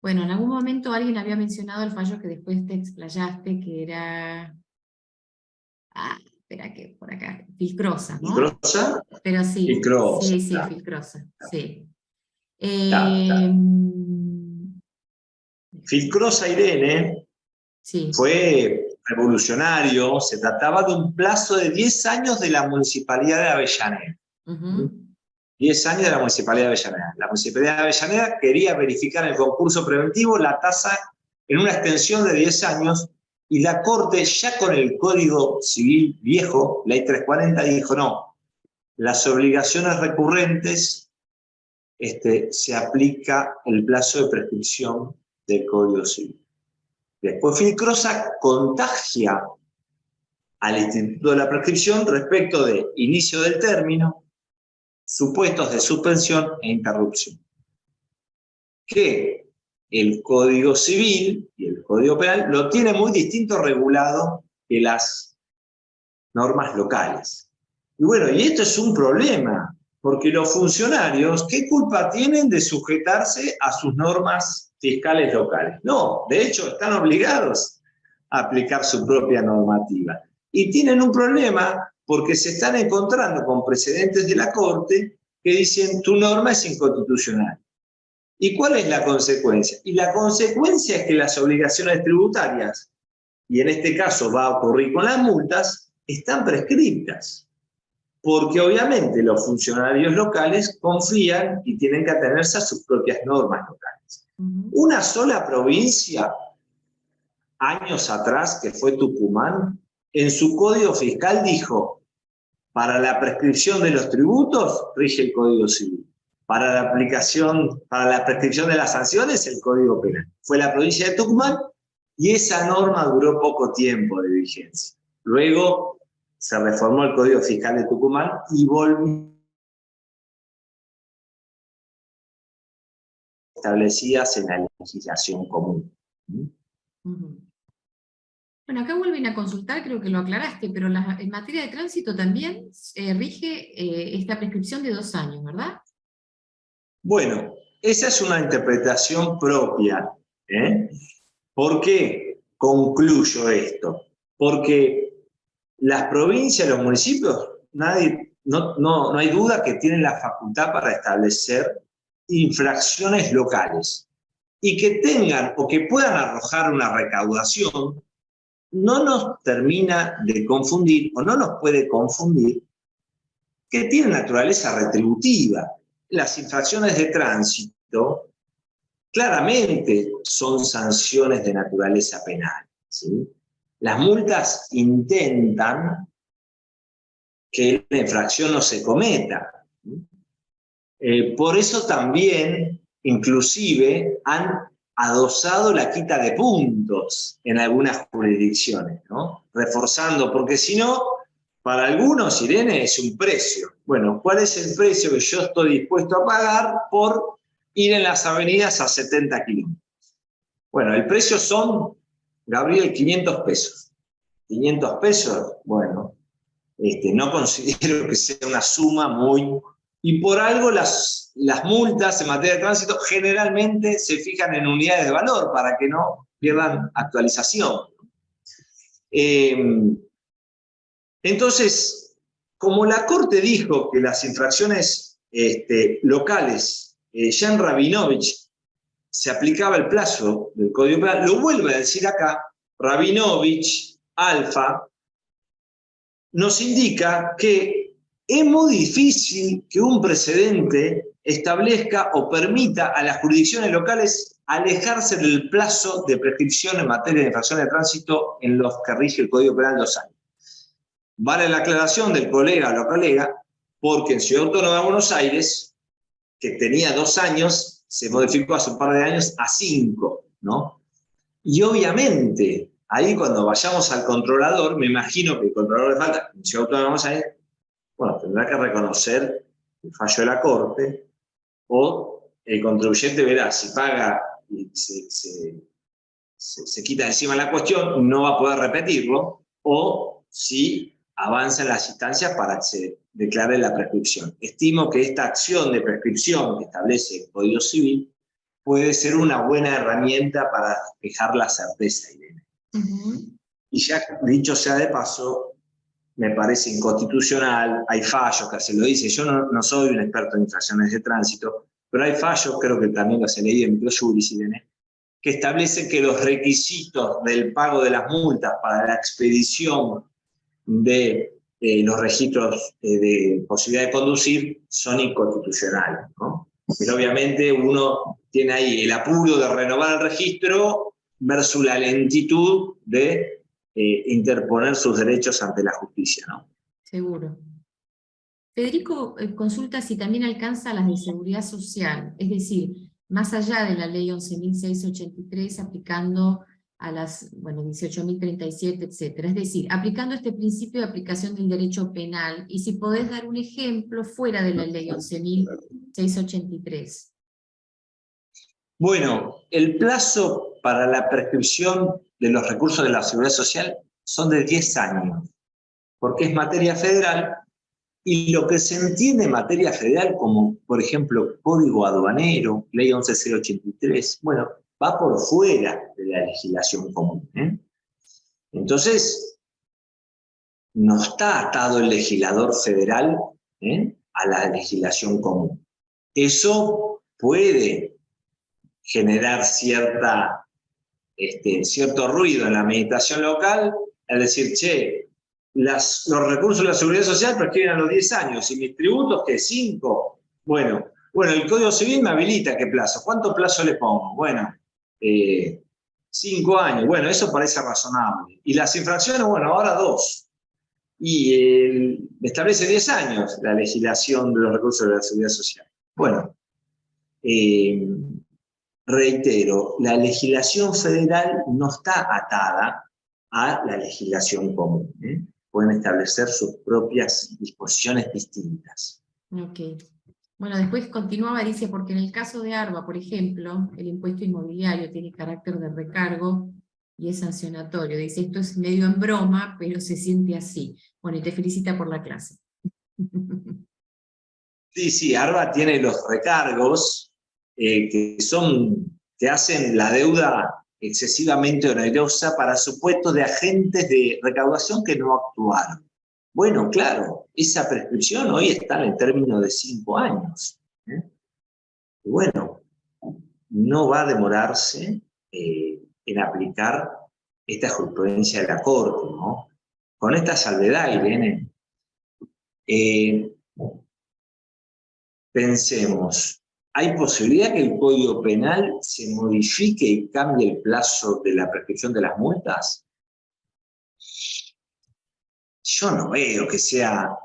Bueno, en algún momento alguien había mencionado el fallo que después te explayaste, que era... espera que por acá, Filcrosa, ¿no? ¿Filcrosa? Pero sí, Filcrosa, sí, claro. Filcrosa, sí. Filcrosa, Irene, sí. Fue revolucionario. Se trataba de un plazo de 10 años de la Municipalidad de Avellaneda. 10 años de la Municipalidad de Avellaneda. La Municipalidad de Avellaneda quería verificar el concurso preventivo, la tasa en una extensión de 10 años, y la Corte, ya con el Código Civil viejo, Ley 340, dijo no, las obligaciones recurrentes se aplica el plazo de prescripción del Código Civil. Después Filcrosa contagia al Instituto de la Prescripción respecto de inicio del término, supuestos de suspensión e interrupción. Que el Código Civil y el Código Penal lo tiene muy distinto regulado que las normas locales. Y bueno, y esto es un problema, porque los funcionarios, ¿qué culpa tienen de sujetarse a sus normas fiscales locales? No, de hecho están obligados a aplicar su propia normativa. Y tienen un problema porque se están encontrando con precedentes de la Corte que dicen tu norma es inconstitucional. ¿Y cuál es la consecuencia? Y la consecuencia es que las obligaciones tributarias, y en este caso va a ocurrir con las multas, están prescriptas. Porque obviamente los funcionarios locales confían y tienen que atenerse a sus propias normas locales. Una sola provincia, años atrás, que fue Tucumán, en su código fiscal dijo, para la prescripción de los tributos rige el Código Civil. Para la prescripción de las sanciones, el Código Penal. Fue la provincia de Tucumán y esa norma duró poco tiempo de vigencia. Luego se reformó el Código Fiscal de Tucumán y volvió establecidas en la legislación común. Bueno, acá vuelven a consultar, creo que lo aclaraste, pero en materia de tránsito también rige esta prescripción de 2 años, ¿verdad? Bueno, esa es una interpretación propia. ¿Por qué concluyo esto? Porque las provincias, los municipios, no hay duda que tienen la facultad para establecer infracciones locales y que tengan o que puedan arrojar una recaudación. No nos termina de confundir, o no nos puede confundir, que tiene naturaleza retributiva. Las infracciones de tránsito claramente son sanciones de naturaleza penal, ¿sí? Las multas intentan que la infracción no se cometa. Por eso también, inclusive, han adosado la quita de puntos en algunas jurisdicciones, ¿no? Reforzando, porque si no, para algunos, Irene, es un precio. Bueno, ¿cuál es el precio que yo estoy dispuesto a pagar por ir en las avenidas a 70 kilómetros? Bueno, el precio son, Gabriel, 500 pesos. 500 pesos, bueno, no considero que sea una suma muy... Y por algo las multas en materia de tránsito generalmente se fijan en unidades de valor para que no pierdan actualización. Entonces, como la Corte dijo que las infracciones locales, ya en Rabinovich se aplicaba el plazo del Código Penal, lo vuelve a decir acá, Rabinovich, Alfa, nos indica que es muy difícil que un precedente establezca o permita a las jurisdicciones locales alejarse del plazo de prescripción en materia de infracciones de tránsito en los que rige el Código Penal 2 años. Vale la aclaración del colega o la colega, porque en Ciudad Autónoma de Buenos Aires, que tenía 2 años, se modificó hace un par de años a 5, ¿no? Y obviamente, ahí cuando vayamos al controlador, me imagino que el controlador de falta, en Ciudad Autónoma de Buenos Aires, bueno, tendrá que reconocer el fallo de la Corte, o el contribuyente verá si paga y se quita encima la cuestión, no va a poder repetirlo, o si avanza en las instancias para que se declare la prescripción. Estimo que esta acción de prescripción que establece el Código Civil puede ser una buena herramienta para despejar la certeza, Irene. Y ya dicho sea de paso, me parece inconstitucional, hay fallos que se lo dice, yo no soy un experto en infracciones de tránsito, pero hay fallos, creo que también los he leído en Microjuris, Irene, que establecen que los requisitos del pago de las multas para la expedición de los registros de posibilidad de conducir son inconstitucionales, ¿no? Pero obviamente uno tiene ahí el apuro de renovar el registro versus la lentitud de interponer sus derechos ante la justicia, ¿no? Seguro. Federico consulta si también alcanza las de seguridad social, es decir, más allá de la ley 11.683 aplicando a las, bueno, 18.037, etc. Es decir, aplicando este principio de aplicación del derecho penal, y si podés dar un ejemplo fuera de la ley 11.683. Bueno, el plazo para la prescripción de los recursos de la seguridad social son de 10 años, porque es materia federal, y lo que se entiende en materia federal como, por ejemplo, Código Aduanero, Ley 11.083, bueno, va por fuera de la legislación común, ¿eh? Entonces, no está atado el legislador federal a la legislación común. Eso puede generar cierto ruido en la administración local, es decir, che, los recursos de la seguridad social prescriben a los 10 años, y mis tributos, ¿qué? 5. Bueno, el Código Civil me habilita qué plazo. ¿Cuánto plazo le pongo? Bueno, 5 años. Bueno, eso parece razonable. Y las infracciones, bueno, ahora 2. Y establece 10 años la legislación de los recursos de la seguridad social. Bueno, reitero, la legislación federal no está atada a la legislación común. Pueden establecer sus propias disposiciones distintas. Ok. Bueno, después continuaba, dice, porque en el caso de ARBA, por ejemplo, el impuesto inmobiliario tiene carácter de recargo y es sancionatorio. Dice, esto es medio en broma, pero se siente así. Bueno, y te felicita por la clase. Sí, ARBA tiene los recargos que hacen la deuda excesivamente onerosa para supuestos de agentes de recaudación que no actuaron. Bueno, claro, esa prescripción hoy está en el término de 5 años. Y bueno, no va a demorarse en aplicar esta jurisprudencia de la Corte, ¿no? Con esta salvedad, Irene, pensemos, ¿hay posibilidad que el Código Penal se modifique y cambie el plazo de la prescripción de las multas? Yo no veo que sea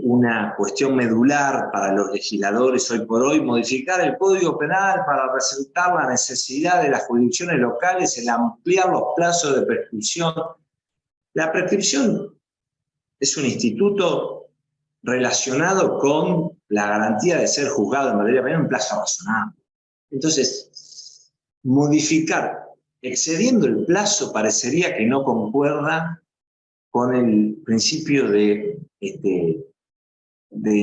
una cuestión medular para los legisladores hoy por hoy modificar el Código Penal para resaltar la necesidad de las jurisdicciones locales en ampliar los plazos de prescripción. La prescripción es un instituto relacionado con la garantía de ser juzgado en materia penal en un plazo razonable. Entonces, modificar excediendo el plazo parecería que no concuerda con el principio de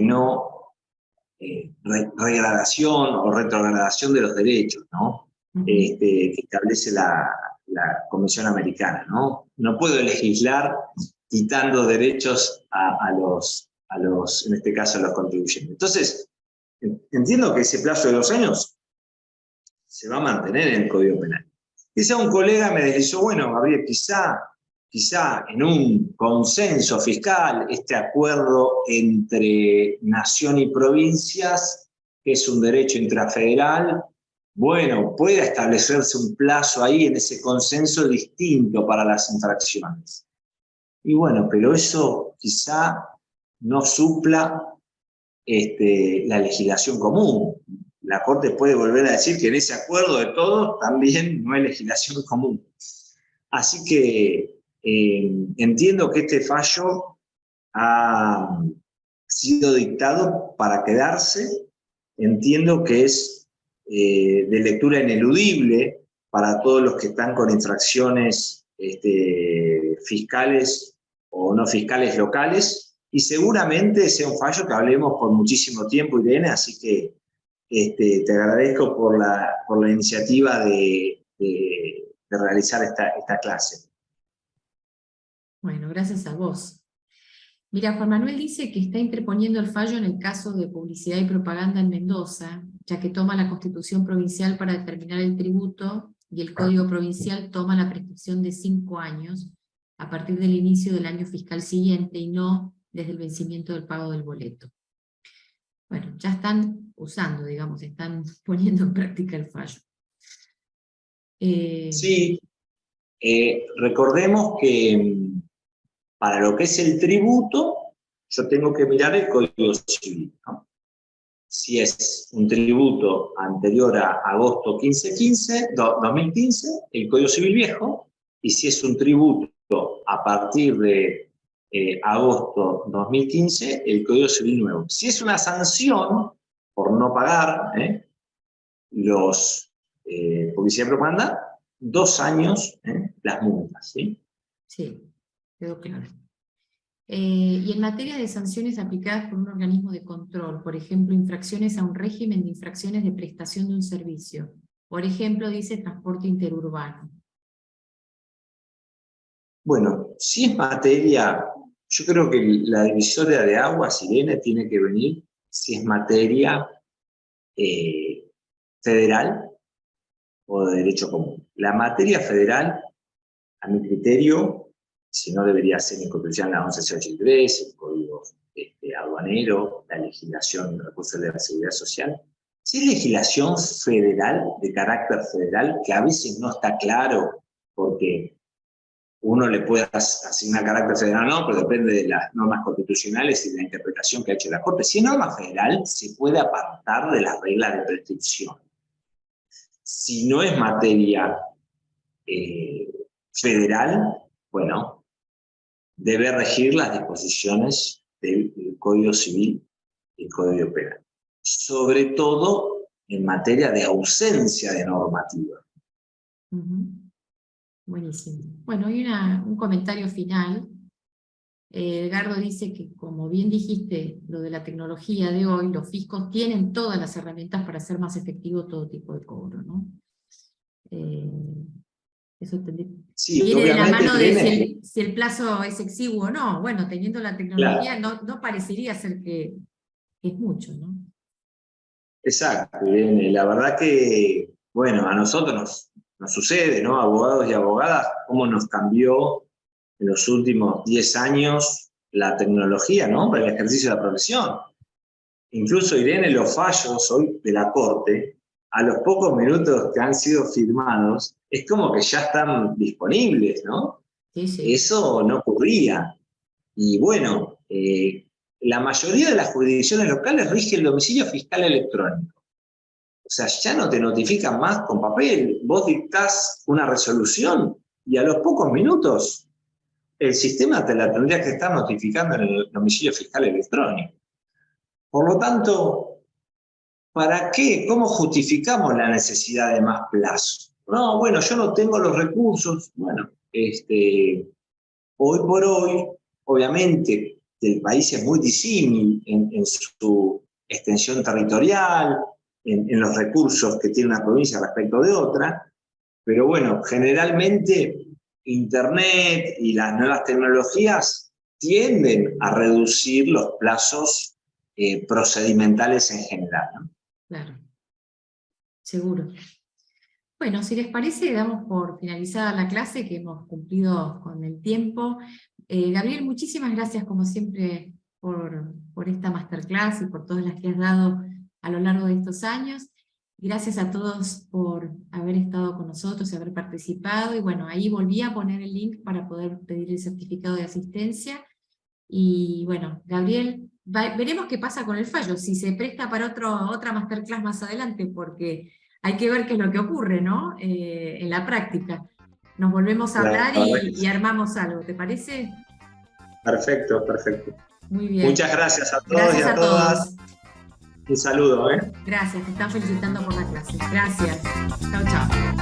no regradación o retrogradación de los derechos, ¿no? Que establece la Convención Americana, ¿no? No puedo legislar quitando derechos a los, en este caso, a los contribuyentes. Entonces, entiendo que ese plazo de 2 años se va a mantener en el Código Penal. Quizá un colega me deslizó, bueno, Gabriel, quizá en un consenso fiscal, este acuerdo entre nación y provincias, que es un derecho intrafederal, bueno, puede establecerse un plazo ahí en ese consenso distinto para las infracciones. Y bueno, pero eso quizá no supla la legislación común. La Corte puede volver a decir que en ese acuerdo de todos también no hay legislación común. Así que entiendo que este fallo ha sido dictado para quedarse. Entiendo que es de lectura ineludible para todos los que están con infracciones fiscales o no fiscales locales, y seguramente sea un fallo que hablemos por muchísimo tiempo, Irene, así que te agradezco por la iniciativa de realizar esta clase. Bueno, gracias a vos. Mira, Juan Manuel dice que está interponiendo el fallo en el caso de publicidad y propaganda en Mendoza, ya que toma la Constitución Provincial para determinar el tributo y el Código Provincial toma la prescripción de 5 años a partir del inicio del año fiscal siguiente y no desde el vencimiento del pago del boleto. Bueno, ya están usando, digamos, están poniendo en práctica el fallo. Sí, recordemos que para lo que es el tributo, yo tengo que mirar el Código Civil, ¿no? Si es un tributo anterior a agosto 2015, el Código Civil viejo, y si es un tributo a partir de agosto 2015, el Código Civil nuevo. Si es una sanción por no pagar los publicidad y propaganda, 2 años las multas, ¿sí? Sí, quedó claro. Y en materia de sanciones aplicadas por un organismo de control, por ejemplo, infracciones a un régimen de infracciones de prestación de un servicio. Por ejemplo, dice transporte interurbano. Bueno, si es materia, yo creo que la divisoria de aguas, Irene, tiene que venir si es materia federal o de derecho común. La materia federal, a mi criterio, si no debería ser inconstitucional la 1183, el código aduanero, la legislación de recursos de la seguridad social, Si es legislación federal, de carácter federal, que a veces no está claro, porque uno le puede asignar carácter federal o no, pero depende de las normas constitucionales y de la interpretación que ha hecho la Corte. Si es norma federal, se puede apartar de las reglas de prescripción. Si no es materia federal, bueno, debe regir las disposiciones del Código Civil y el Código Penal. Sobre todo en materia de ausencia de normativa. Buenísimo. Bueno, hay un comentario final. Edgardo dice que, como bien dijiste, lo de la tecnología de hoy, los fiscos tienen todas las herramientas para hacer más efectivo todo tipo de cobro, ¿no? Eso sí, viene de la mano de tiene, si el plazo es exiguo o no. Bueno, teniendo la tecnología, claro, no parecería ser que es mucho, ¿no? Exacto, Irene. La verdad que, bueno, a nosotros nos sucede, ¿no? Abogados y abogadas, cómo nos cambió en los últimos 10 años la tecnología, ¿no? Para el ejercicio de la profesión. Incluso, Irene, los fallos hoy de la Corte, a los pocos minutos que han sido firmados, es como que ya están disponibles, ¿no? Sí, sí. Eso no ocurría. Y bueno, la mayoría de las jurisdicciones locales rige el domicilio fiscal electrónico. O sea, ya no te notifican más con papel. Vos dictás una resolución y a los pocos minutos el sistema te la tendría que estar notificando en el domicilio fiscal electrónico. Por lo tanto, ¿para qué? ¿Cómo justificamos la necesidad de más plazo? No, bueno, yo no tengo los recursos. Bueno, hoy por hoy, obviamente, el país es muy disímil en su extensión territorial, en los recursos que tiene una provincia respecto de otra, pero bueno, generalmente Internet y las nuevas tecnologías tienden a reducir los plazos procedimentales en general, ¿no? Claro, seguro. Bueno, si les parece, damos por finalizada la clase, que hemos cumplido con el tiempo. Gabriel, muchísimas gracias como siempre por esta masterclass y por todas las que has dado a lo largo de estos años. Gracias a todos por haber estado con nosotros y haber participado. Y bueno, ahí volví a poner el link para poder pedir el certificado de asistencia. Y bueno, Gabriel, veremos qué pasa con el fallo, si se presta para otra masterclass más adelante, porque hay que ver qué es lo que ocurre, ¿no? En la práctica. Nos volvemos a hablar y armamos algo, ¿te parece? Perfecto, perfecto. Muy bien. Muchas gracias a todos gracias y a todas. Un saludo, ¿eh? Gracias, te están felicitando por la clase. Gracias. Chao, chao.